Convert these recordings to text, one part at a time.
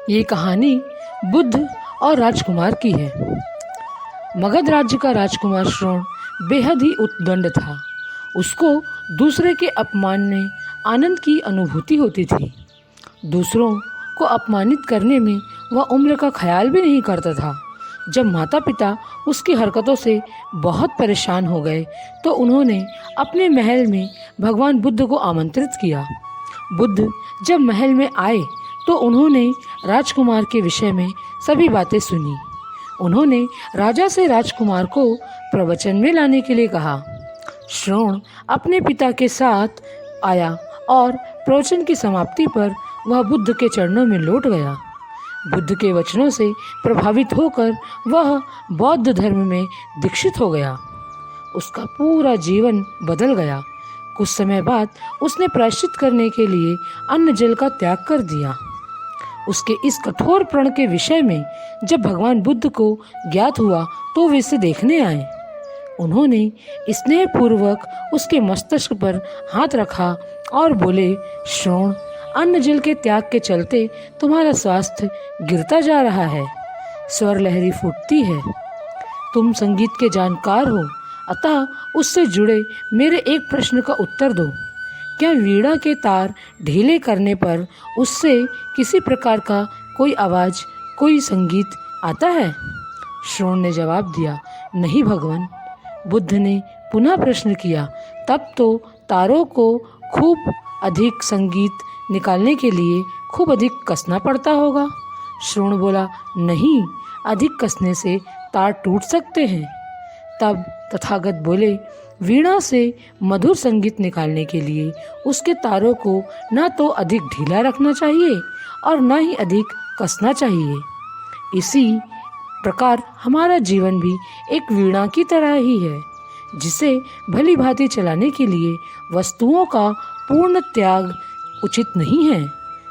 ये कहानी बुद्ध और राजकुमार की है। मगध राज्य का राजकुमार श्रोण बेहद ही उद्दंड था। उसको दूसरे के अपमान में आनंद की अनुभूति होती थी। दूसरों को अपमानित करने में वह उम्र का ख्याल भी नहीं करता था। जब माता पिता उसकी हरकतों से बहुत परेशान हो गए तो उन्होंने अपने महल में भगवान बुद्ध को आमंत्रित किया। बुद्ध जब महल में आए तो उन्होंने राजकुमार के विषय में सभी बातें सुनी। उन्होंने राजा से राजकुमार को प्रवचन में लाने के लिए कहा। श्रोण अपने पिता के साथ आया और प्रवचन की समाप्ति पर वह बुद्ध के चरणों में लौट गया। बुद्ध के वचनों से प्रभावित होकर वह बौद्ध धर्म में दीक्षित हो गया। उसका पूरा जीवन बदल गया। कुछ समय बाद उसने प्रायश्चित करने के लिए अन्न जल का त्याग कर दिया। उसके इस कठोर प्रण के विषय में जब भगवान बुद्ध को ज्ञात हुआ तो वे इसे देखने आए। उन्होंने स्नेहपूर्वक उसके मस्तिष्क पर हाथ रखा और बोले, श्रोण, अन्न जल के त्याग के चलते तुम्हारा स्वास्थ्य गिरता जा रहा है। स्वर लहरी फूटती है। तुम संगीत के जानकार हो, अतः उससे जुड़े मेरे एक प्रश्न का उत्तर दो। क्या वीणा के तार ढीले करने पर उससे किसी प्रकार का कोई आवाज़, कोई संगीत आता है? श्रोण ने जवाब दिया, नहीं भगवान। बुद्ध ने पुनः प्रश्न किया, तब तो तारों को खूब अधिक संगीत निकालने के लिए खूब अधिक कसना पड़ता होगा। श्रोण बोला, नहीं, अधिक कसने से तार टूट सकते हैं। तब तथागत बोले, वीणा से मधुर संगीत निकालने के लिए उसके तारों को ना तो अधिक ढीला रखना चाहिए और ना ही अधिक कसना चाहिए। इसी प्रकार हमारा जीवन भी एक वीणा की तरह ही है, जिसे भली भांति चलाने के लिए वस्तुओं का पूर्ण त्याग उचित नहीं है।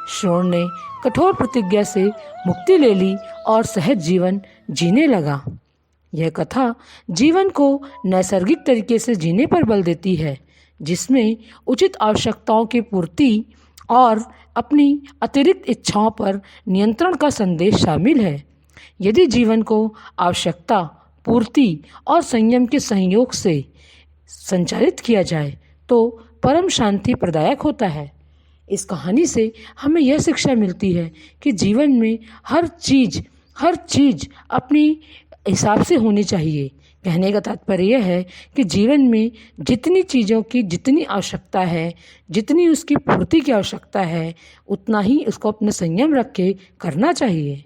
श्रोण ने कठोर प्रतिज्ञा से मुक्ति ले ली और सहज जीवन जीने लगा। यह कथा जीवन को नैसर्गिक तरीके से जीने पर बल देती है, जिसमें उचित आवश्यकताओं की पूर्ति और अपनी अतिरिक्त इच्छाओं पर नियंत्रण का संदेश शामिल है। यदि जीवन को आवश्यकता, पूर्ति और संयम के संयोग से संचालित किया जाए तो परम शांति प्रदायक होता है। इस कहानी से हमें यह शिक्षा मिलती है कि जीवन में हर चीज़ अपनी हिसाब से होनी चाहिए। कहने का तात्पर्य यह है कि जीवन में जितनी चीज़ों की जितनी आवश्यकता है, जितनी उसकी पूर्ति की आवश्यकता है, उतना ही उसको अपने संयम रख के करना चाहिए।